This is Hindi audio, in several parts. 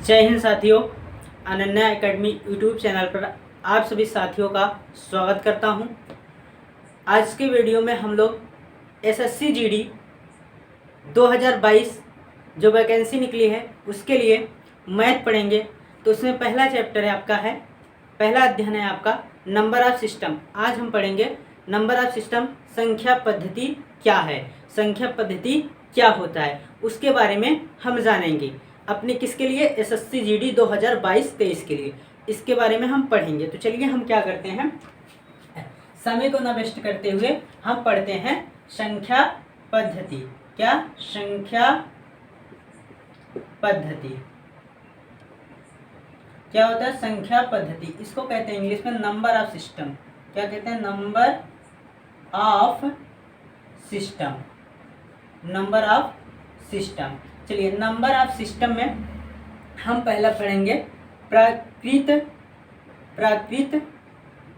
जय हिंद साथियों, अनन्या एकेडमी यूट्यूब चैनल पर आप सभी साथियों का स्वागत करता हूं। आज के वीडियो में हम लोग एसएससी जीडी 2022 जो वैकेंसी निकली है उसके लिए मैथ पढ़ेंगे। तो उसमें पहला चैप्टर है आपका पहला अध्ययन है आपका नंबर ऑफ सिस्टम। आज हम पढ़ेंगे नंबर ऑफ सिस्टम, संख्या पद्धति क्या है, संख्या पद्धति क्या होता है, उसके बारे में हम जानेंगे। अपने किसके लिए, एसएससी जीडी 2022-23 के लिए, इसके बारे में हम पढ़ेंगे। तो चलिए हम क्या करते हैं, समय को न वेस्ट करते हुए हम पढ़ते हैं संख्या पद्धति। क्या? संख्या पद्धति क्या होता है? संख्या पद्धति, इसको कहते हैं इंग्लिश में नंबर ऑफ सिस्टम। क्या कहते हैं? Number of system, number of system. चलिए, नंबर ऑफ सिस्टम में हम पहला पढ़ेंगे प्राकृत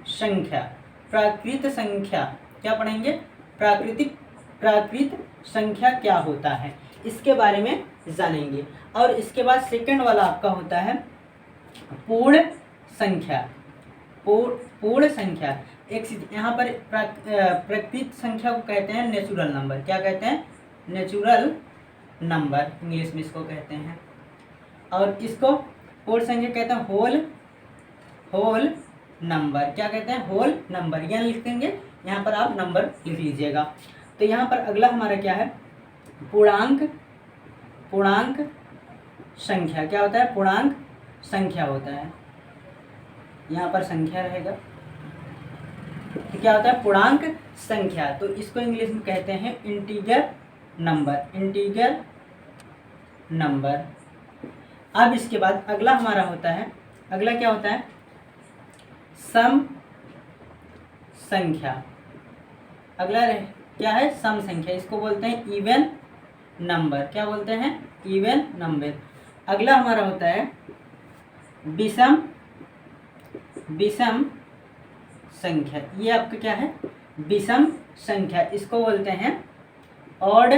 संख्या। प्राकृत संख्या क्या पढ़ेंगे? प्राकृत संख्या क्या होता है, इसके बारे में जानेंगे। और इसके बाद सेकंड वाला आपका होता है पूर्ण संख्या। पूर्ण संख्या, एक यहाँ पर प्राकृत संख्या को कहते हैं नेचुरल नंबर। क्या कहते हैं? नेचुरल नंबर, इंग्लिश में इसको कहते हैं। और इसको पूर्ण संख्या कहते हैं होल नंबर। क्या कहते हैं? Whole number. यहाँ लिख देंगे, यहाँ पर आप नंबर लिख लीजिएगा। तो यहाँ पर अगला हमारा क्या है? पूर्णांक संख्या। क्या होता है? पूर्णांक संख्या होता है। यहाँ पर संख्या रहेगा, तो क्या होता है? पूर्णांक संख्या। तो इसको इंग्लिश में कहते हैं इंटीजर नंबर। Integer number. अब इसके बाद अगला हमारा होता है, अगला क्या होता है? सम संख्या। अगला क्या है? सम संख्या। इसको बोलते हैं इवन नंबर। क्या बोलते हैं? Even number. अगला हमारा होता है विषम संख्या। ये आपका क्या है? विषम संख्या। इसको बोलते हैं ऑड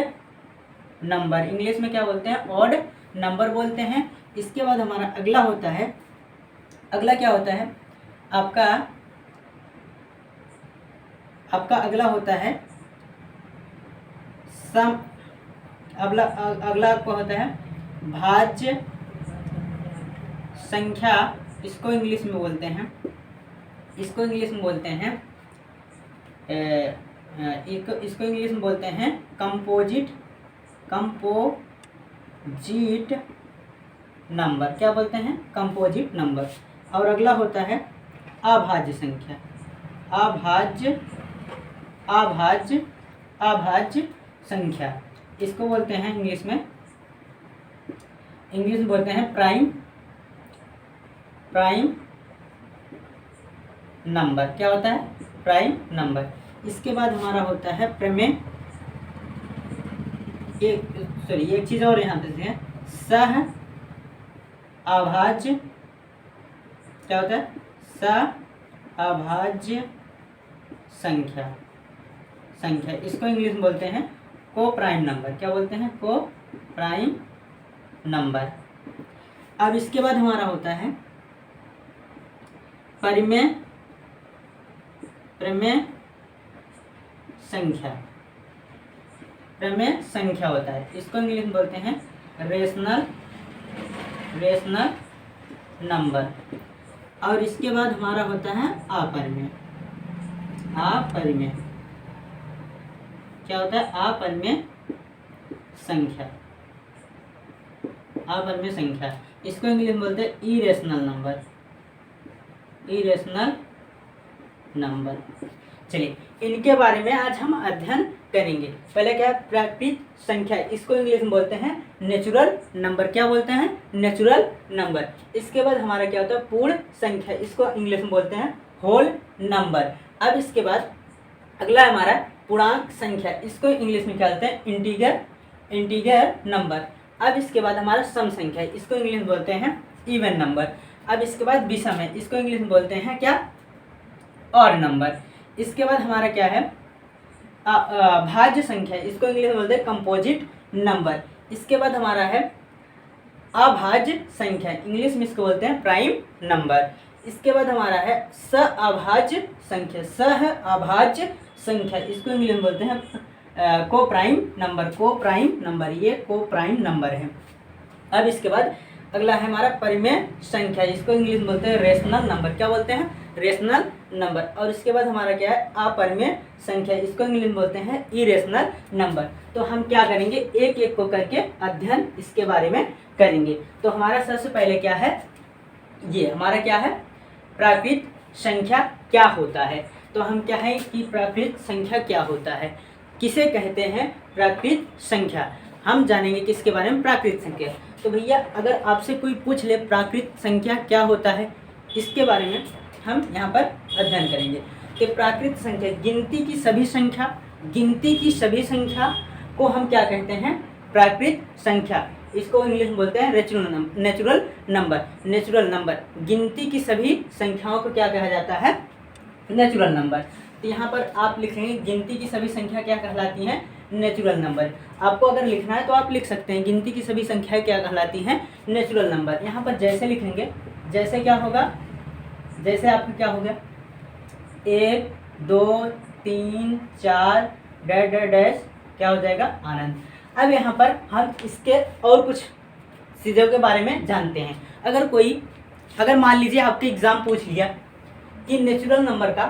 नंबर। इंग्लिश में क्या बोलते हैं? ऑड नंबर बोलते हैं। इसके बाद हमारा अगला होता है, अगला क्या होता है आपका अगला होता है सम। अगला आपका होता है भाज्य संख्या। इसको इंग्लिश में बोलते हैं, इसको इंग्लिश में बोलते हैं इसको इंग्लिश में बोलते हैं कंपोजिट नंबर। क्या बोलते हैं? Composite number. और अगला होता है अभाज्य संख्या। अभाज्य संख्या। इसको बोलते हैं इंग्लिश में बोलते हैं प्राइम नंबर। क्या होता है? Prime number. इसके बाद हमारा होता है प्रमेय। एक चीज और यहाँ पे है सह अभाज्य। क्या होता है? सह अभाज्य संख्या। इसको इंग्लिश में बोलते हैं को प्राइम नंबर। क्या बोलते हैं? को प्राइम नंबर। अब इसके बाद हमारा होता है परिमेय संख्या। प्रमेय संख्या होता है। इसको इंग्लिश में बोलते हैं रेशनल नंबर। और इसके बाद हमारा होता है अपरिमेय। क्या होता है? अपरिमेय संख्या। इसको इंग्लिश में बोलते हैं इरेशनल नंबर। चलिए, इनके बारे में आज हम अध्ययन करेंगे। पहले क्या है? प्राकृत संख्या। इसको इंग्लिश में बोलते हैं नेचुरल नंबर। क्या बोलते हैं? Natural number. इसके बाद हमारा क्या होता है? पूर्ण संख्या। इसको इंग्लिश में बोलते हैं होल नंबर। अब इसके बाद अगला हमारा पूर्णांक संख्या। इसको इंग्लिश में क्या बोलते हैं? Integer number. अब इसके बाद हमारा सम संख्या। इसको इंग्लिश में बोलते हैं इवन नंबर। अब इसके बाद विषम है। इसको इंग्लिश में बोलते हैं क्या? Odd number. इसके बाद हमारा क्या है? भाज्य संख्या। इसको इंग्लिश में बोलते हैं कंपोजिट नंबर। इसके बाद हमारा है अभाज्य संख्या, इंग्लिश में इसको बोलते हैं प्राइम नंबर। इसके बाद हमारा है सअभाज्य संख्या, सहअभाज्य संख्या, इसको इंग्लिश में बोलते हैं को प्राइम नंबर, को प्राइम नंबर, ये को प्राइम नंबर है। अब इसके बाद अगला है हमारा परिमेय संख्या, इसको इंग्लिश में बोलते हैं रेशनल नंबर, क्या बोलते हैं, रेशनल नंबर। और इसके बाद हमारा क्या है, अपरिमेय संख्या, इसको इंग्लिश में बोलते हैं इरेशनल नंबर। तो हम क्या करेंगे, एक एक को करके अध्ययन इसके बारे में करेंगे। तो हमारा सबसे पहले क्या है, ये हमारा क्या है, प्राकृत संख्या क्या होता है। तो हम क्या है कि प्राकृत संख्या क्या होता है, किसे कहते हैं प्राकृत संख्या, हम जानेंगे किसके बारे में, प्राकृत संख्या। तो भैया अगर आपसे कोई पूछ ले प्राकृत संख्या क्या होता है, इसके बारे में हम यहाँ पर अध्ययन करेंगे। कि प्राकृत संख्या गिनती की सभी संख्या, गिनती की सभी संख्या को हम क्या कहते हैं, प्राकृत संख्या, इसको इंग्लिश में बोलते हैं नेचुरल नंबर, नेचुरल नंबर। गिनती की सभी संख्याओं को क्या कहा जाता है, नेचुरल नंबर। तो यहाँ पर आप लिखेंगे गिनती की सभी संख्या क्या कहलाती हैं, नेचुरल नंबर। आपको अगर लिखना है तो आप लिख सकते हैं गिनती की सभी संख्याएं क्या कहलाती हैं, नेचुरल नंबर। यहाँ पर जैसे लिखेंगे, जैसे क्या होगा, जैसे आपको क्या हो गया, 1 2 3 4 डैश डैश डैश क्या हो जाएगा, आनंद। अब यहाँ पर हम इसके और कुछ चीज़ों के बारे में जानते हैं। अगर मान लीजिए आपके एग्ज़ाम पूछ लिया कि नेचुरल नंबर का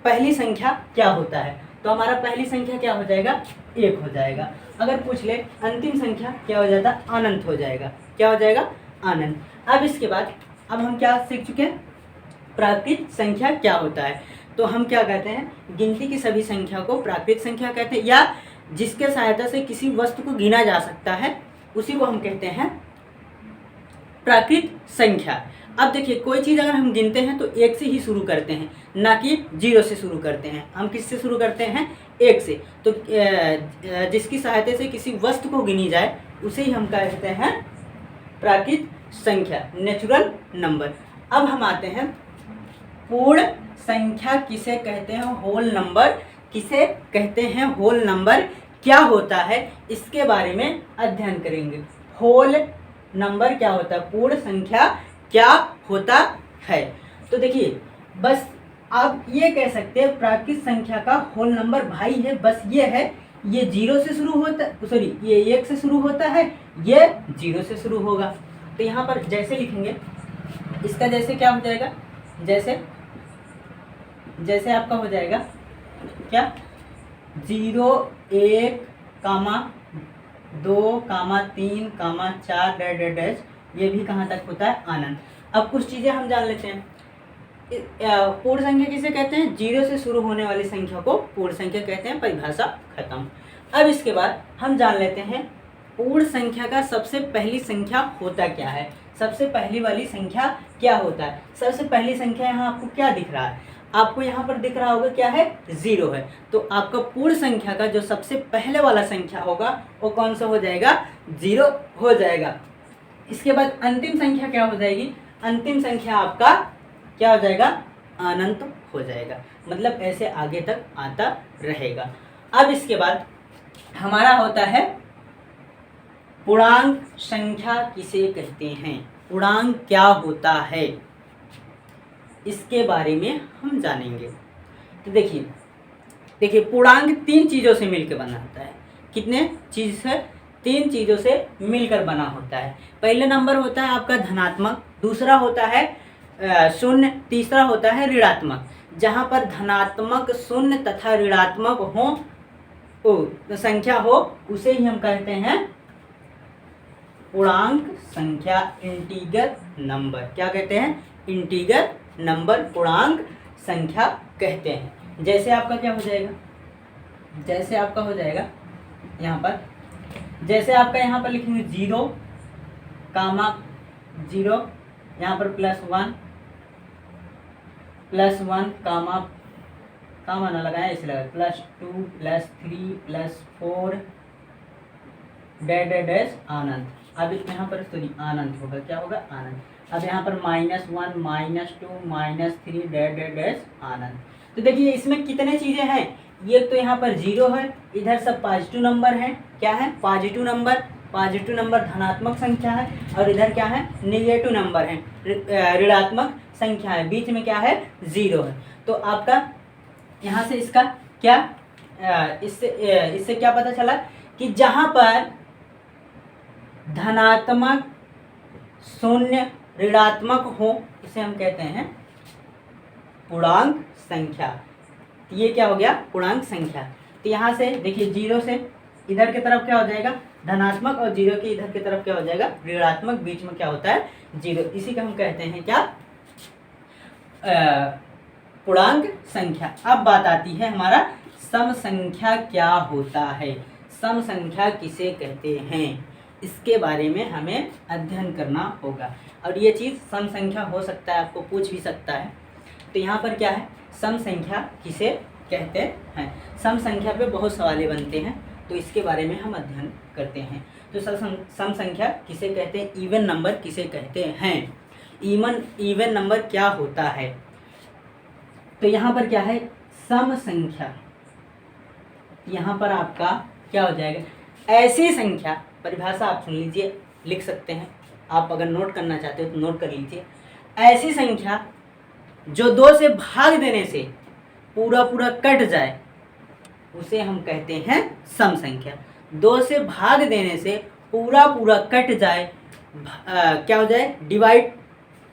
पहली संख्या क्या होता है, तो हमारा पहली संख्या क्या हो जाएगा, 1 हो जाएगा। अगर पूछ ले अंतिम संख्या क्या हो जाता, अनंत हो जाएगा, क्या हो जाएगा, अनंत। अब इसके बाद अब हम क्या सीख चुके हैं, प्राकृत संख्या क्या होता है। तो हम क्या कहते हैं, गिनती की सभी संख्या को प्राकृत संख्या कहते हैं, या जिसके सहायता से किसी वस्तु को गिना जा सकता है उसी को हम कहते हैं प्राकृत संख्या। अब देखिए कोई चीज़ अगर हम गिनते हैं तो 1 से ही शुरू करते हैं, ना कि 0 से शुरू करते हैं। हम किससे शुरू करते हैं, 1 से। तो जिसकी सहायता से किसी वस्तु को गिनी जाए उसे ही हम कहते हैं प्राकृत संख्या, नेचुरल नंबर। अब हम आते हैं पूर्ण संख्या किसे कहते हैं, होल नंबर किसे कहते हैं, होल नंबर क्या होता है, इसके बारे में अध्ययन करेंगे। होल नंबर क्या होता है, पूर्ण संख्या क्या होता है। तो देखिए बस आप ये कह सकते हैं प्राकृत संख्या का होल नंबर भाई है, बस ये है, ये 0 से शुरू होता, सॉरी ये 1 से शुरू होता है, ये 0 से शुरू होगा। तो यहाँ पर जैसे लिखेंगे, इसका जैसे क्या हो जाएगा, जैसे आपका हो जाएगा क्या, 0 1 2 3 4 डैश डैश डैश, ये भी कहाँ तक होता है, अनंत। अब कुछ चीज़ें हम जान लेते हैं। पूर्ण संख्या किसे कहते हैं, 0 से शुरू होने वाली संख्या को पूर्ण संख्या कहते हैं, परिभाषा खत्म। अब इसके बाद हम जान लेते हैं पूर्ण संख्या का सबसे पहली संख्या होता क्या है, सबसे पहली वाली संख्या क्या होता है। सबसे पहली संख्या यहाँ आपको क्या दिख रहा है, आपको यहाँ पर दिख रहा होगा क्या है, 0 है। तो आपका पूर्ण संख्या का जो सबसे पहले वाला संख्या होगा वो कौन सा हो जाएगा, 0 हो जाएगा। इसके बाद अंतिम संख्या क्या हो जाएगी, अंतिम संख्या आपका क्या हो जाएगा, अनंत हो जाएगा। मतलब ऐसे आगे तक आता रहेगा। अब इसके बाद हमारा होता है पूर्णांक संख्या किसे कहते हैं, पूर्णांक क्या होता है, इसके बारे में हम जानेंगे। तो देखिए पूर्णांक 3 चीज़ों से मिलकर बना होता है। कितने चीज़ से, 3 चीज़ों से मिलकर बना होता है। पहले नंबर होता है आपका धनात्मक, दूसरा होता है शून्य, तीसरा होता है ऋणात्मक। जहाँ पर धनात्मक, शून्य तथा ऋणात्मक हो तो संख्या हो उसे ही हम कहते हैं पूर्णांक संख्या, इंटीगर नंबर। क्या कहते हैं, इंटीगर नंबर, पूर्णांक संख्या कहते हैं। जैसे आपका क्या हो जाएगा, जैसे आपका हो जाएगा यहाँ पर, जैसे आपका यहाँ पर लिखेंगे 0 0, यहाँ पर +1 कामा ना लगाया इसलिए लगा, +2 +3 +4 डैश डैश डैश आनंद। अब यहाँ पर सॉरी आनंद होगा, क्या होगा, आनंद। अब यहाँ पर -1 -2 -3 डैश डैश डैश आनंद। तो देखिए इसमें कितने चीज़ें हैं, ये तो यहाँ पर 0 है, इधर सब पॉजिटिव नंबर है, क्या है, पॉजिटिव नंबर। पॉजिटिव नंबर धनात्मक संख्या है, और इधर क्या है, निगेटिव नंबर है, ऋणात्मक संख्या है, बीच में क्या है, 0 है। तो आपका यहाँ से इसका क्या इससे क्या पता चला कि जहाँ पर धनात्मक, शून्य, ऋणात्मक हो इसे हम कहते हैं पूर्णांक संख्या। ये क्या हो गया, पूर्णांक संख्या। तो यहाँ से देखिए 0 से इधर की तरफ क्या हो जाएगा, धनात्मक, और 0 के इधर की तरफ क्या हो जाएगा, ऋणात्मक, बीच में क्या होता है, 0। इसी का हम कहते हैं क्या, पूर्णांक संख्या। अब बात आती है हमारा सम संख्या क्या होता है, सम संख्या किसे कहते हैं, इसके बारे में हमें अध्ययन करना होगा। और ये चीज़ सम संख्या हो सकता है, आपको पूछ भी सकता है। तो यहाँ पर क्या है, सम संख्या किसे कहते हैं, सम संख्या पे बहुत सवाल बनते हैं, तो इसके बारे में हम अध्ययन करते हैं। तो सम संख्या किसे कहते हैं, इवन नंबर किसे कहते हैं, इवन नंबर क्या होता है। तो यहाँ पर क्या है, सम संख्या, यहाँ पर आपका क्या हो जाएगा, ऐसी संख्या, परिभाषा आप सुन लीजिए, लिख सकते हैं आप, अगर नोट करना चाहते हो तो नोट कर लीजिए। ऐसी संख्या जो 2 से भाग देने से पूरा पूरा कट जाए उसे हम कहते हैं सम संख्या। 2 से भाग देने से पूरा पूरा कट जाए, क्या हो जाए, डिवाइड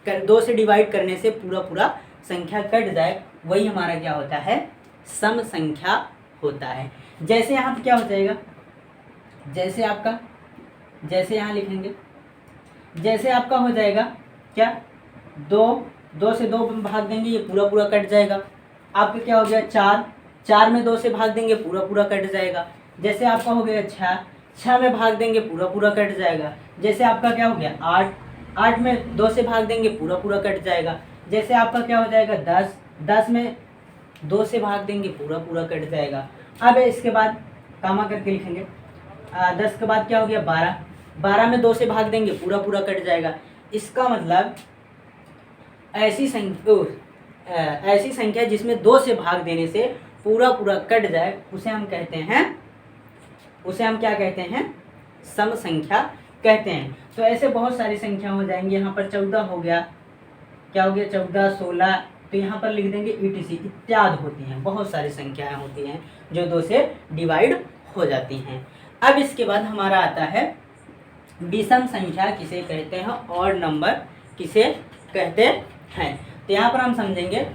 कर, 2 से डिवाइड करने से पूरा पूरा संख्या कट जाए, वही हमारा क्या होता है, सम संख्या होता है। जैसे यहाँ पर क्या हो जाएगा, जैसे आपका, जैसे यहाँ लिखेंगे, जैसे आपका हो जाएगा क्या, 2 से 2 भाग देंगे, ये पूरा पूरा कट जाएगा। आपका क्या हो गया, 4 में 2 से भाग देंगे, पूरा पूरा कट जाएगा। जैसे आपका हो गया 6 में भाग देंगे, पूरा पूरा कट जाएगा। जैसे आपका क्या हो गया 8 में 2 से भाग देंगे, पूरा पूरा कट जाएगा। जैसे आपका क्या हो जाएगा 10 में 2 से भाग देंगे, पूरा पूरा कट जाएगा। अब इसके बाद कामा करके लिखेंगे, 10 के बाद क्या हो गया 12 में 2 से भाग देंगे, पूरा पूरा कट जाएगा। इसका मतलब ऐसी संख्या जिसमें 2 से भाग देने से पूरा पूरा कट जाए, उसे हम कहते हैं, उसे हम क्या कहते हैं, सम संख्या कहते हैं। तो ऐसे बहुत सारी संख्या हो जाएंगी। यहाँ पर 14 हो गया, क्या हो गया 14, 16, तो यहाँ पर लिख देंगे ETC इत्यादि होती हैं, बहुत सारी संख्याएं होती हैं जो 2 से डिवाइड हो जाती हैं। अब इसके बाद हमारा आता है विषम संख्या किसे कहते हैं, और नंबर किसे कहते हैं। तो यहाँ पर हम समझेंगे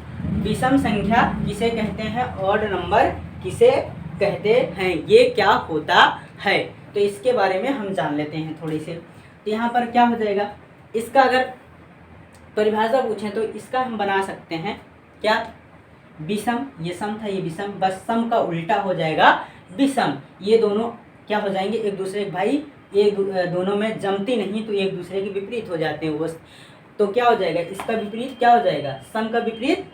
विषम संख्या किसे कहते हैं, और नंबर किसे कहते हैं, ये क्या होता है। तो इसके बारे में हम जान लेते हैं थोड़ी से। तो यहाँ पर क्या हो जाएगा, इसका अगर परिभाषा पूछें तो इसका हम बना सकते हैं क्या, विषम, ये सम था, ये विषम, बस सम का उल्टा हो जाएगा विषम। ये दोनों क्या हो जाएंगे, एक दूसरे के भाई, एक दोनों में जमती नहीं, तो एक दूसरे के विपरीत हो जाते हैं वो। तो क्या हो जाएगा, इसका विपरीत क्या हो जाएगा, सम का विपरीत,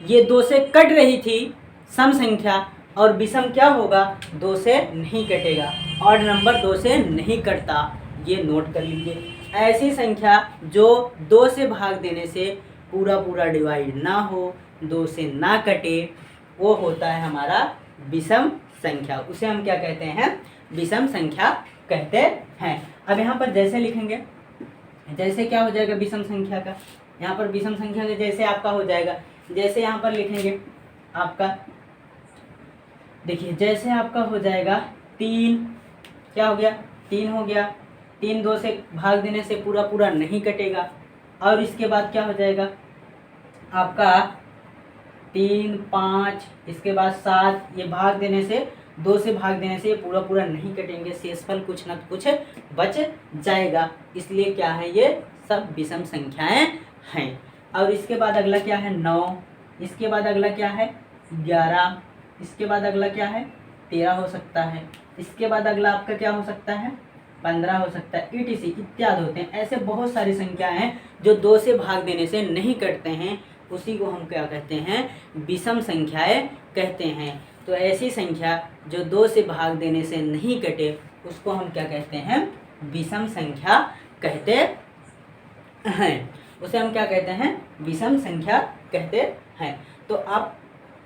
ये 2 से कट रही थी सम संख्या, और विषम क्या होगा, 2 से नहीं कटेगा, और नंबर 2 से नहीं कटता, ये नोट कर लीजिए। ऐसी संख्या जो 2 से भाग देने से पूरा पूरा डिवाइड ना हो, 2 से ना कटे, वो होता है हमारा विषम संख्या, उसे हम क्या कहते हैं, विषम संख्या कहते हैं। अब यहाँ पर जैसे लिखेंगे, जैसे क्या हो जाएगा विषम संख्या का, यहाँ पर विषम संख्या का जैसे आपका हो जाएगा, जैसे यहाँ पर लिखेंगे आपका, देखिए जैसे आपका हो जाएगा 3, क्या हो गया 3 हो गया, 3 2 से भाग देने से पूरा पूरा नहीं कटेगा, और इसके बाद क्या हो जाएगा आपका 3 5, इसके बाद 7, ये भाग देने से, 2 से भाग देने से ये पूरा पूरा नहीं कटेंगे, शेषफल कुछ न कुछ बच जाएगा, इसलिए क्या है, ये सब विषम संख्याएं हैं। और इसके बाद अगला क्या है 9, इसके बाद अगला क्या है 11, इसके बाद अगला क्या है 13 हो सकता है, इसके बाद अगला आपका क्या हो सकता है 15 हो सकता है, ETC इत्यादि होते हैं। ऐसे बहुत सारी संख्याएं हैं जो 2 से भाग देने से नहीं कटते हैं, उसी को हम क्या कहते हैं, विषम संख्याएं कहते हैं। तो ऐसी संख्या जो 2 से भाग देने से नहीं कटे, उसको हम क्या कहते हैं, विषम संख्या कहते हैं, उसे हम क्या कहते हैं, विषम संख्या कहते हैं। तो आप,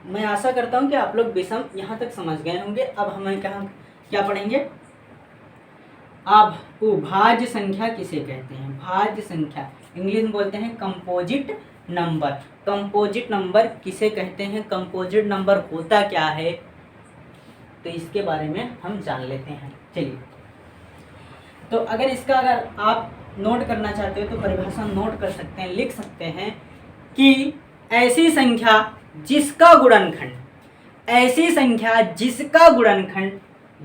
मैं आशा करता हूँ कि आप लोग विषम यहाँ तक समझ गए होंगे। अब हमें क्या पढ़ेंगे, भाज्य संख्या किसे कहते हैं? भाज्य संख्या इंग्लिश में बोलते हैं कंपोजिट नंबर। कंपोजिट नंबर किसे कहते हैं? कंपोजिट नंबर होता क्या है, तो इसके बारे में हम जान लेते हैं। चलिए, तो अगर आप नोट करना चाहते हो तो परिभाषा नोट कर सकते हैं, लिख सकते हैं कि ऐसी संख्या जिसका गुणनखंड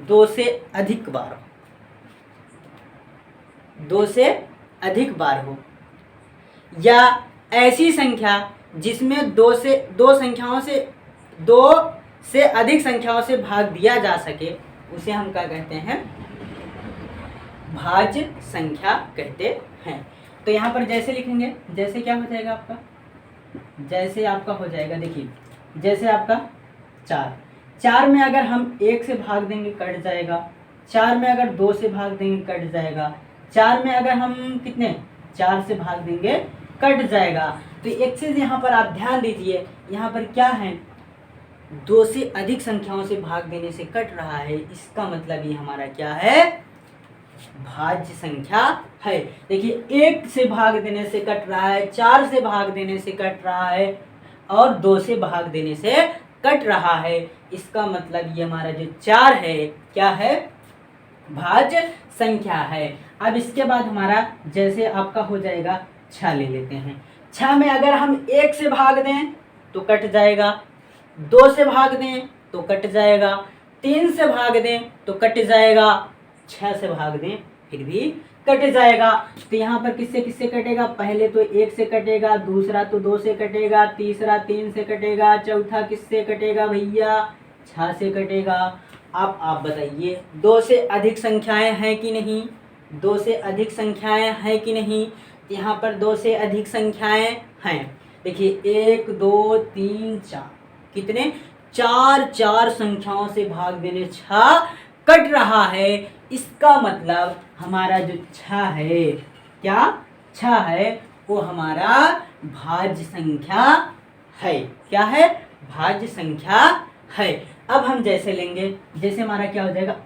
2 से अधिक बार हो, या ऐसी संख्या जिसमें दो से अधिक संख्याओं से भाग दिया जा सके, उसे हम क्या कहते हैं? भाज्य संख्या कहते हैं। तो यहाँ पर जैसे लिखेंगे, जैसे क्या हो जाएगा आपका? जैसे आपका हो जाएगा, देखिए, जैसे आपका 4 में अगर हम 1 से भाग देंगे कट जाएगा, 4 में अगर 2 से भाग देंगे कट जाएगा, 4 में अगर हम कितने 4 से भाग देंगे कट जाएगा। तो एक चीज़ यहाँ पर आप ध्यान दीजिए, यहाँ पर क्या है? 2 से अधिक संख्याओं से भाग देने से कट रहा है, इसका मतलब ये हमारा क्या है? भाज्य संख्या है। देखिए, 1 से भाग देने से कट रहा है, 4 से भाग देने से कट रहा है, और 2 से भाग देने से कट रहा है। इसका मतलब ये हमारा जो 4 है क्या है? भाज्य संख्या है। अब इसके बाद हमारा जैसे आपका हो जाएगा 6 ले लेते हैं। 6 में अगर हम 1 से भाग दें तो कट जाएगा, 2 से भाग दें तो कट जाएगा, 3 से भाग दें तो कट जाएगा, 6 से भाग दें फिर भी कट जाएगा। तो यहाँ पर किससे किससे कटेगा? पहले तो 1 से कटेगा, दूसरा तो 2 से कटेगा, तीसरा 3 से कटेगा, चौथा किससे कटेगा भैया? 6 से कटेगा। अब आप बताइए, 2 से अधिक संख्याएं हैं कि नहीं? 2 से अधिक संख्याएं हैं कि नहीं? यहाँ पर 2 से अधिक संख्याएं हैं। देखिए, 1 2 3 4, कितने? 4 संख्याओं से भाग देने 6 कट रहा है। इसका मतलब हमारा जो 6 है, क्या 6 है? वो हमारा भाज्य संख्या है। क्या है? भाज्य संख्या है। अब हम जैसे लेंगे, जैसे हमारा क्या हो जाएगा?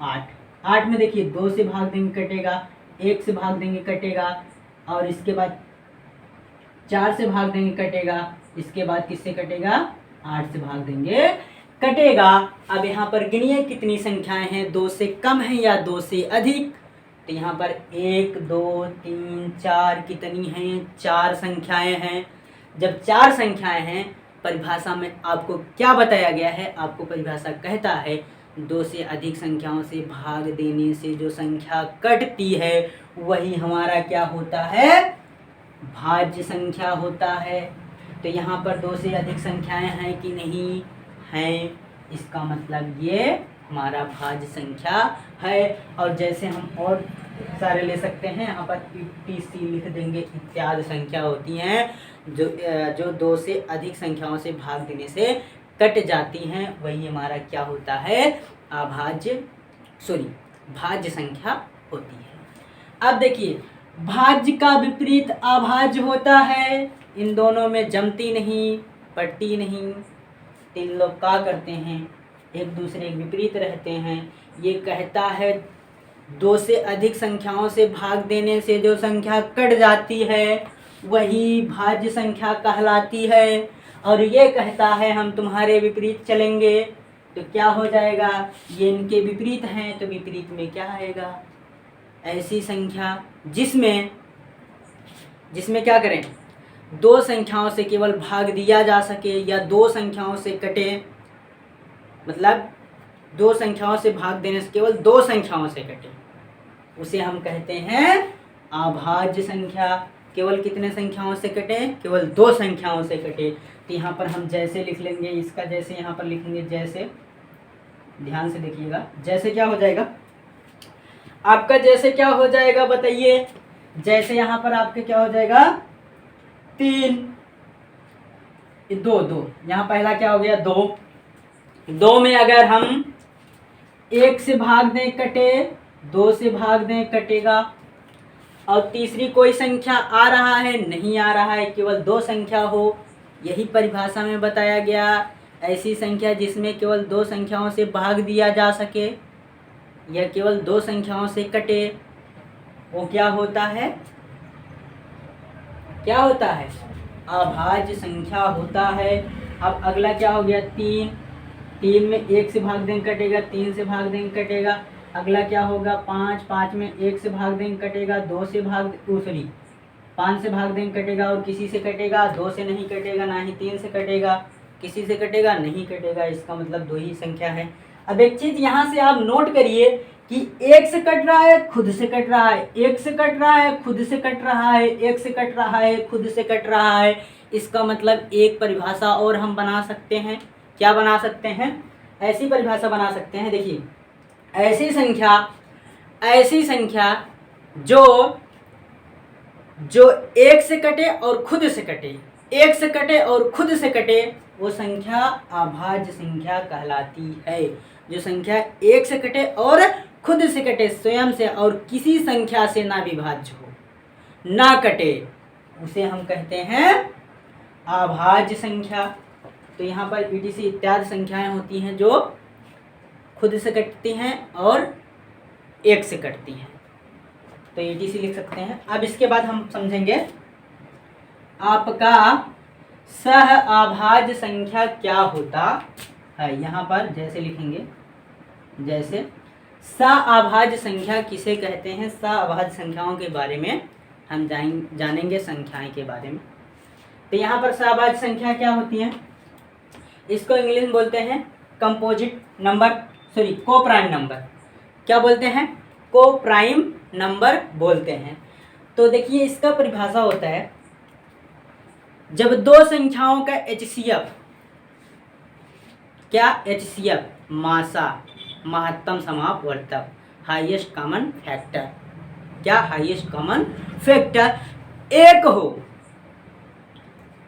8 में देखिए 2 से भाग देंगे कटेगा, 1 से भाग देंगे कटेगा, और इसके बाद 4 से भाग देंगे कटेगा, इसके बाद किससे कटेगा? 8 से भाग देंगे कटेगा। अब यहाँ पर गिनिए कितनी संख्याएं हैं? 2 से कम है या 2 से अधिक? तो यहाँ पर 1 2 3 4 कितनी हैं? 4 संख्याएं हैं। जब 4 संख्याएं हैं, परिभाषा में आपको क्या बताया गया है? आपको परिभाषा कहता है 2 से अधिक संख्याओं से भाग देने से जो संख्या कटती है वही हमारा क्या होता है? भाज्य संख्या होता है। तो यहाँ पर 2 से अधिक संख्याएं हैं कि नहीं हैं? इसका मतलब ये हमारा भाज्य संख्या है। और जैसे हम और सारे ले सकते हैं, यहाँ पर ETC लिख देंगे, इत्यादि संख्या होती हैं जो 2 से अधिक संख्याओं से भाग देने से कट जाती हैं, वही हमारा क्या होता है? भाज्य संख्या होती है। अब देखिए, भाज्य का विपरीत अभाज्य होता है। इन दोनों में जमती नहीं, पड़ती नहीं। 3 लोग क्या करते हैं? एक दूसरे के विपरीत रहते हैं। ये कहता है 2 से अधिक संख्याओं से भाग देने से जो संख्या कट जाती है वही भाज्य संख्या कहलाती है, और ये कहता है हम तुम्हारे विपरीत चलेंगे तो क्या हो जाएगा? ये इनके विपरीत हैं, तो विपरीत में क्या आएगा? ऐसी संख्या जिसमें क्या करें? 2 संख्याओं से केवल भाग दिया जा सके, या 2 संख्याओं से कटे, मतलब 2 संख्याओं से भाग देने से केवल 2 संख्याओं से कटे, उसे हम कहते हैं अभाज्य संख्या। केवल कितने संख्याओं से कटे? केवल 2 संख्याओं से कटे। तो यहाँ पर हम जैसे लिख लेंगे, इसका जैसे यहाँ पर लिखेंगे, जैसे, ध्यान से देखिएगा, जैसे क्या हो जाएगा आपका? जैसे क्या हो जाएगा बताइए? जैसे यहाँ पर आपके क्या हो जाएगा? 3 2 यहाँ पहला क्या हो गया? 2 में अगर हम 1 से भाग दें कटे, 2 से भाग दें कटेगा, और तीसरी कोई संख्या आ रहा है? नहीं आ रहा है, केवल 2 संख्या हो। यही परिभाषा में बताया गया, ऐसी संख्या जिसमें केवल 2 संख्याओं से भाग दिया जा सके या केवल 2 संख्याओं से कटे, वो क्या होता है, क्या होता है, अभाज्य संख्या होता है। अब अगला क्या हो गया, 3, 3 में 1 से भाग देंगे कटेगा, 3 से भाग देंगे कटेगा। अगला क्या होगा, 5, 5 में 1 से भाग देंगे कटेगा, 2 से भाग सॉरी 5 से भाग देंगे कटेगा, और किसी से कटेगा, 2 से नहीं कटेगा, ना ही 3 से कटेगा, किसी से कटेगा नहीं कटेगा, इसका मतलब 2 ही संख्या है। अब एक चीज यहाँ से आप नोट करिए कि 1 से कट रहा है, खुद से कट रहा है, 1 से कट रहा है, खुद से कट रहा है, 1 से कट रहा है, खुद से कट रहा है। इसका मतलब एक परिभाषा और हम बना सकते हैं। क्या बना सकते हैं, ऐसी परिभाषा बना सकते हैं, देखिए ऐसी संख्या जो 1 से कटे और खुद से कटे, 1 से कटे और खुद से कटे, वो संख्या अभाज्य संख्या कहलाती है। जो संख्या 1 से कटे और खुद से कटे, स्वयं से और किसी संख्या से ना विभाज्य हो, ना कटे, उसे हम कहते हैं अभाज्य संख्या। तो यहाँ पर ETC इत्यादि संख्याएं होती हैं जो खुद से कटती हैं और 1 से कटती हैं, तो ETC लिख सकते हैं। अब इसके बाद हम समझेंगे आपका सह अभाज्य संख्या क्या होता है। यहाँ पर जैसे लिखेंगे, जैसे सअभाज्य संख्या किसे कहते हैं, सअभाज्य संख्याओं के बारे में हम जानेंगे, संख्याएं के बारे में। तो यहाँ पर सअभाज्य संख्या क्या होती है, इसको इंग्लिश में बोलते हैं composite number, sorry coprime number. क्या बोलते हैं, कोप्राइम नंबर बोलते हैं। तो देखिए इसका परिभाषा होता है, जब दो संख्याओं का HCF, क्या HCF, मासा, महत्तम समापवर्तक, हाईएस्ट कॉमन फैक्टर, क्या हाईएस्ट कॉमन फैक्टर एक हो,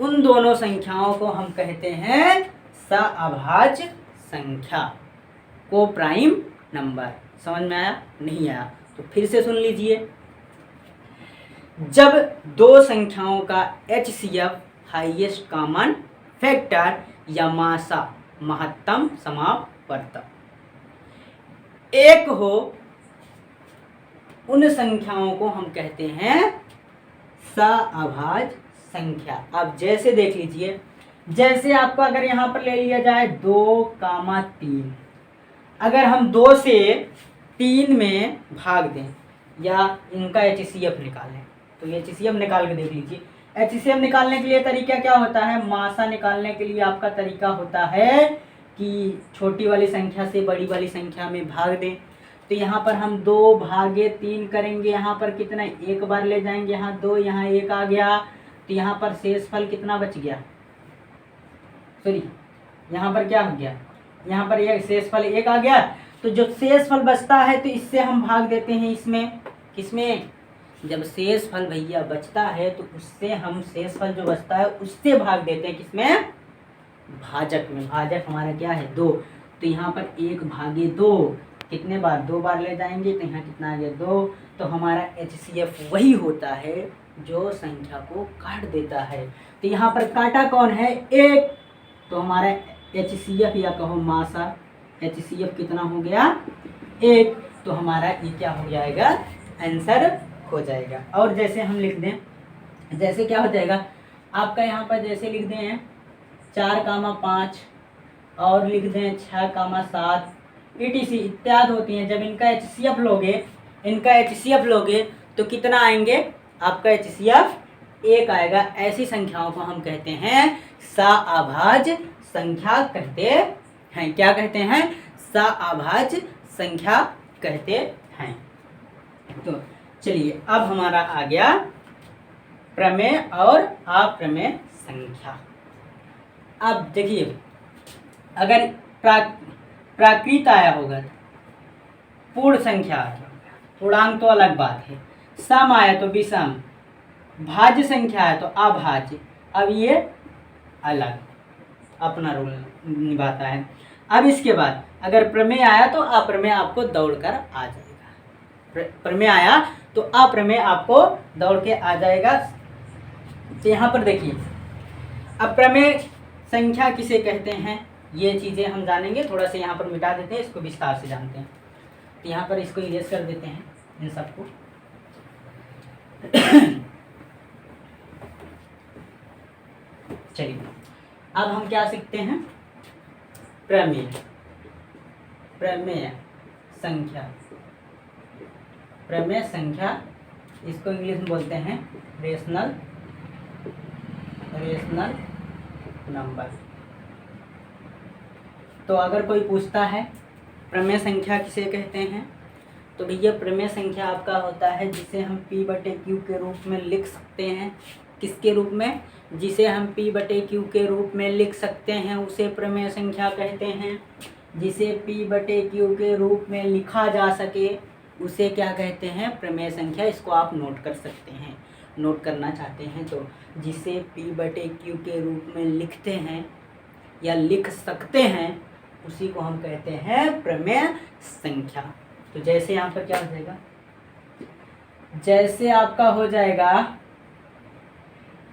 उन दोनों संख्याओं को हम कहते हैं सअभाज्य संख्या, कोप्राइम नंबर। समझ में आया, नहीं आया तो फिर से सुन लीजिए। जब दो संख्याओं का HCF, हाईएस्ट कॉमन फैक्टर, या मासा, महत्तम समापवर्तक एक हो, उन संख्याओं को हम कहते हैं सअभाज्य संख्या। अब जैसे देख लीजिए, जैसे आपको अगर यहाँ पर ले लिया जाए 2,3, अगर हम 2 से 3 में भाग दें या इनका HCF निकालें, तो HCF निकाल के देख लीजिए। HCF निकालने के लिए तरीका क्या होता है, मासा निकालने के लिए आपका तरीका होता है कि छोटी वाली संख्या से बड़ी वाली संख्या में भाग दें। तो यहाँ पर हम 2/3 करेंगे, यहाँ पर कितना, 1 बार ले जाएंगे, यहाँ 2, यहाँ 1 आ गया, तो यहाँ पर शेषफल कितना बच गया, सॉरी यहाँ पर क्या हो गया, यहाँ पर यह शेषफल 1 आ गया। तो जो शेषफल बचता है तो इससे हम भाग देते हैं, इसमें किसमें, जब शेषफल भैया बचता है तो उससे हम, शेषफल जो बचता है उससे भाग देते हैं, किसमें, भाजक में। भाजक हमारा क्या है, 2, तो यहाँ पर 1/2 कितने बार, 2 बार ले जाएंगे, तो यहाँ कितना आ गया, 2। तो हमारा HCF वही होता है जो संख्या को काट देता है। तो यहाँ पर काटा कौन है, 1, तो हमारा HCF या कहो मासा, HCF कितना हो गया, 1, तो हमारा ये क्या हो जाएगा, आंसर हो जाएगा। और जैसे हम लिख दें, जैसे क्या हो जाएगा आपका, यहाँ पर जैसे लिख दें 4,5 और लिख दें 6,7, ETC इत्यादि होती हैं। जब इनका HCF लोगे, इनका HCF लोगे तो कितना आएंगे, आपका HCF 1 आएगा। ऐसी संख्याओं को हम कहते हैं सअभाज्य संख्या कहते हैं। क्या कहते हैं, सअभाज्य संख्या कहते हैं। तो चलिए अब हमारा आ गया प्रमेय और अप्रमेय संख्या। अब देखिए, अगर प्राकृत आया होगा, पूर्ण संख्या, पूर्णांक तो अलग बात है, सम आया तो विषम, भाज्य संख्या है तो अभाज्य, अब ये अलग अपना रोल निभाता है। अब इसके बाद अगर प्रमेय आया तो अप्रमेय आपको दौड़कर आ जाएगा, प्रमेय आया तो अप्रमेय आपको दौड़ के आ जाएगा। तो यहाँ पर देखिए, अप्रमेय संख्या किसे कहते हैं, ये चीज़ें हम जानेंगे। थोड़ा सा यहाँ पर मिटा देते हैं, इसको विस्तार से जानते हैं। तो यहाँ पर इसको इरेज कर देते हैं इन सबको। चलिए अब हम क्या सीखते हैं, प्रमेय। प्रमेय संख्या, प्रमेय संख्या, इसको इंग्लिश में बोलते हैं रेशनल नंबर। तो अगर कोई पूछता है प्रमेय संख्या किसे कहते हैं, तो भैया प्रमेय संख्या आपका होता है जिसे हम P/Q के रूप में लिख सकते हैं। किसके रूप में? जिसे हम P/Q के रूप में लिख सकते हैं उसे प्रमेय संख्या कहते हैं। जिसे P/Q के रूप में लिखा जा सके उसे क्या कहते हैं? प्रमेय संख्या। इसको आप नोट कर सकते हैं, नोट करना चाहते हैं तो जिसे P/Q के रूप में लिखते हैं या लिख सकते हैं उसी को हम कहते हैं प्रमेय संख्या। तो जैसे यहाँ पर क्या हो जाएगा, जैसे आपका हो जाएगा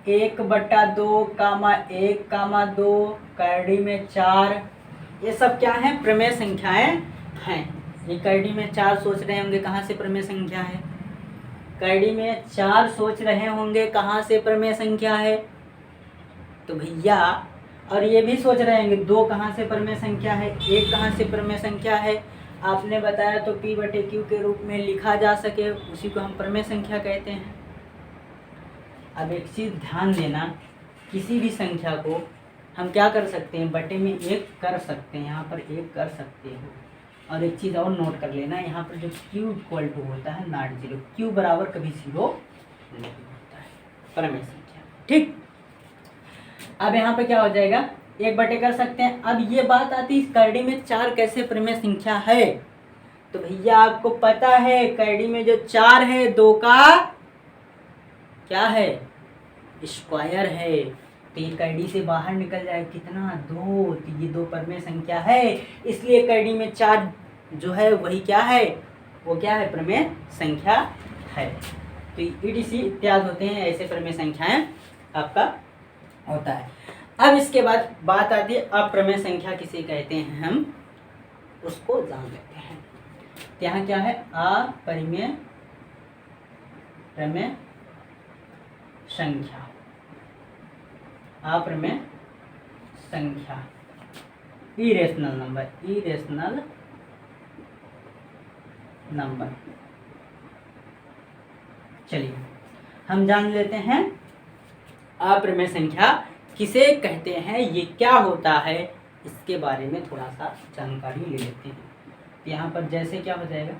1/2, 1, 2 में 4, ये सब क्या है? प्रमेय संख्याएं हैं। ये कैडी में 4 सोच रहे होंगे कहाँ से प्रमेय संख्या है, कैडी में 4 सोच रहे होंगे कहाँ से प्रमेय संख्या है। तो भैया और ये भी सोच रहे होंगे 2 कहाँ से प्रमेय संख्या है, 1 कहाँ से प्रमेय संख्या है। आपने बताया तो P/Q के रूप में लिखा जा सके उसी को हम प्रमेय संख्या कहते हैं। अब एक चीज़ ध्यान देना, किसी भी संख्या को हम क्या कर सकते हैं? बटे में 1 कर सकते हैं, यहाँ पर 1 कर सकते हो। और एक चीज़ और नोट कर लेना, यहाँ पर जो Q होता है नॉट 0, Q बराबर कभी 0 नहीं होता है, प्रमेय संख्या। ठीक, अब यहाँ पे क्या हो जाएगा, 1 बटे कर सकते हैं। अब ये बात आती है कैडी में 4 कैसे प्रमेय संख्या है। तो भैया आपको पता है कैडी में जो 4 है 2 का क्या है? स्क्वायर है। तो ये कैडी से बाहर निकल जाए कितना? 2। तो ये 2 प्रमेय संख्या है, इसलिए कैडी में 4 जो है वही क्या है? वो क्या है? प्रमेय संख्या है। तो EDC इत्यादि होते हैं, ऐसे प्रमेय संख्याएं आपका होता है। अब इसके बाद बात आती है अप्रमेय संख्या किसे कहते हैं, हम उसको जान लेते हैं। तो यहाँ क्या है? अप्रमेय प्रमेय संख्या, अप्रमेय संख्या, इरेशनल नंबर, इरेशनल नंबर। चलिए हम जान लेते हैं अप्रमेय संख्या किसे कहते हैं, ये क्या होता है, इसके बारे में थोड़ा सा जानकारी ले लेते हैं। यहाँ पर जैसे क्या हो जाएगा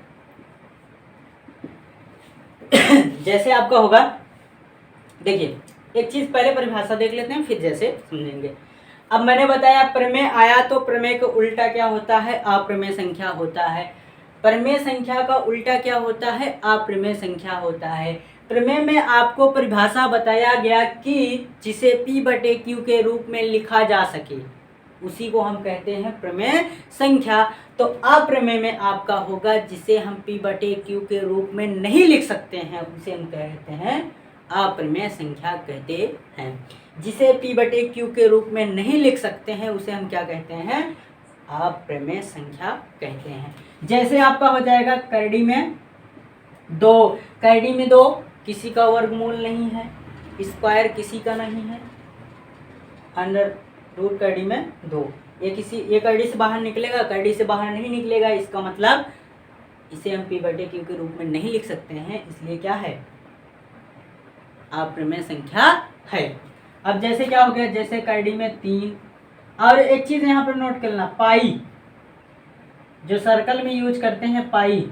जैसे आपका होगा, देखिए एक चीज पहले परिभाषा देख लेते हैं फिर जैसे समझेंगे। अब मैंने बताया प्रमेय आया तो प्रमेय का उल्टा क्या होता है? अप्रमेय संख्या होता है। प्रमेय संख्या का उल्टा क्या होता है? अप्रमेय संख्या होता है। प्रमेय में आपको परिभाषा बताया गया कि जिसे P/Q के रूप में लिखा जा सके उसी को हम कहते हैं प्रमेय संख्या। तो अप्रमेय में आपका होगा जिसे हम P/Q के रूप में नहीं लिख सकते हैं उसे हम कहते हैं अप्रमेय संख्या कहते हैं। जिसे P/Q के रूप में नहीं लिख सकते हैं उसे हम क्या कहते हैं? अप्रमेय संख्या कहते हैं। जैसे आपका हो जाएगा कैडी में 2, कैडी में 2 किसी का वर्गमूल नहीं है, स्क्वायर किसी का नहीं है, अंडर रूट कैडी में 2, ये कैडी से बाहर निकलेगा, कैडी से बाहर नहीं निकलेगा, इसका मतलब इसे हम P/Q के रूप में नहीं लिख सकते हैं, इसलिए क्या है? अप्रमेय संख्या है। अब जैसे क्या हो गया, जैसे कैडी में 3, और एक चीज यहाँ पर नोट करना, पाई जो सर्कल में यूज करते हैं, पाई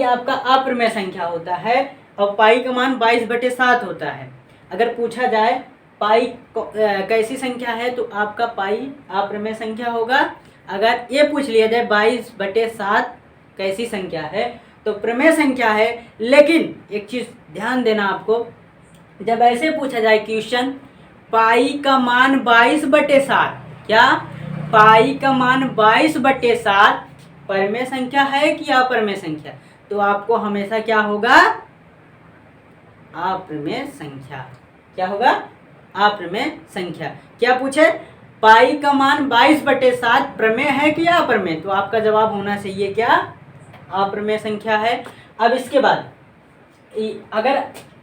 आपका अप्रमेय संख्या होता है और पाई का मान 22/7 होता है। अगर पूछा जाए पाई कैसी संख्या है तो आपका पाई अप्रमेय संख्या होगा। अगर ये पूछ लिया जाए 22/7 कैसी संख्या है तो प्रमेय संख्या है। लेकिन एक चीज ध्यान देना आपको, जब ऐसे पूछा जाए क्वेश्चन पाई का मान 22/7, क्या पाई का मान 22/7 प्रमेय संख्या है कि अप्रमेय संख्या, तो आपको हमेशा क्या होगा? अप्रमेय संख्या। क्या होगा? अप्रमेय संख्या। क्या पूछे? पाई का मान 22/7 प्रमेय है कि अप्रमेय, तो आपका जवाब होना चाहिए क्या? अप्रमेय संख्या है। अब इसके बाद अगर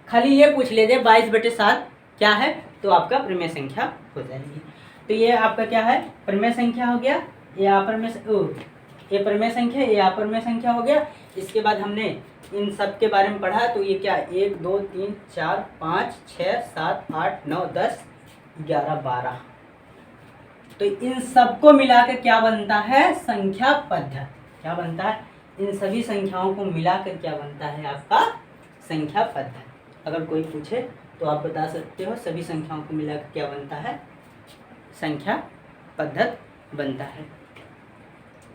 खाली ये पूछ लीजिए 22/7 क्या है, तो आपका प्रमेय संख्या हो जाएगी। तो ये आपका क्या है, प्रमेय संख्या हो गया, ये प्रमेय संख्या, ये अप्रमेय संख्या हो गया। इसके बाद हमने इन सब के बारे में पढ़ा, तो ये क्या 1 2 3 4 5 6 7 8 9 10 11 12, तो इन सबको मिलाकर क्या बनता है, संख्या पद्धत। क्या बनता है, इन सभी संख्याओं को मिलाकर क्या बनता है आपका संख्या पद्धत। अगर कोई पूछे तो आप बता सकते हो सभी संख्याओं को मिलाकर क्या बनता है, संख्या पद्धत बनता है।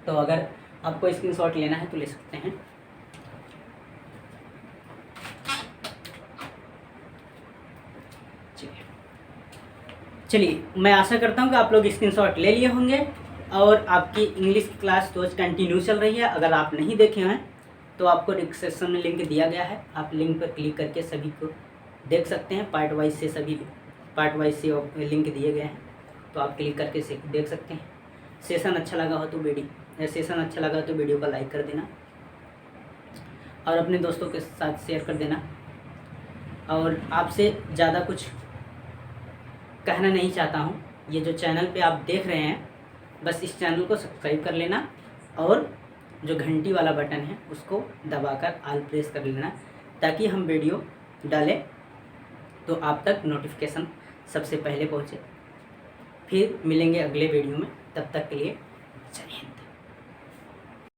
तो अगर आपको स्क्रीनशॉट लेना है तो ले सकते हैं। चलिए मैं आशा करता हूँ कि आप लोग स्क्रीनशॉट ले लिए होंगे और आपकी इंग्लिश की क्लास रोज कंटिन्यू चल रही है। अगर आप नहीं देखे हैं तो आपको डिस्क्रिप्शन में लिंक दिया गया है, आप लिंक पर क्लिक करके सभी को देख सकते हैं। पार्ट वाइज से सभी पार्ट वाइज से लिंक दिए गए हैं, तो आप क्लिक करके देख सकते हैं। सेशन अच्छा लगा हो तो वीडियो को लाइक कर देना और अपने दोस्तों के साथ शेयर कर देना। और आपसे ज़्यादा कुछ कहना नहीं चाहता हूँ, ये जो चैनल पे आप देख रहे हैं बस इस चैनल को सब्सक्राइब कर लेना और जो घंटी वाला बटन है उसको दबाकर ऑल प्रेस कर लेना, ताकि हम वीडियो डालें तो आप तक नोटिफिकेशन सबसे पहले पहुँचे। फिर मिलेंगे अगले वीडियो में, तब तक के लिए जय हिंद।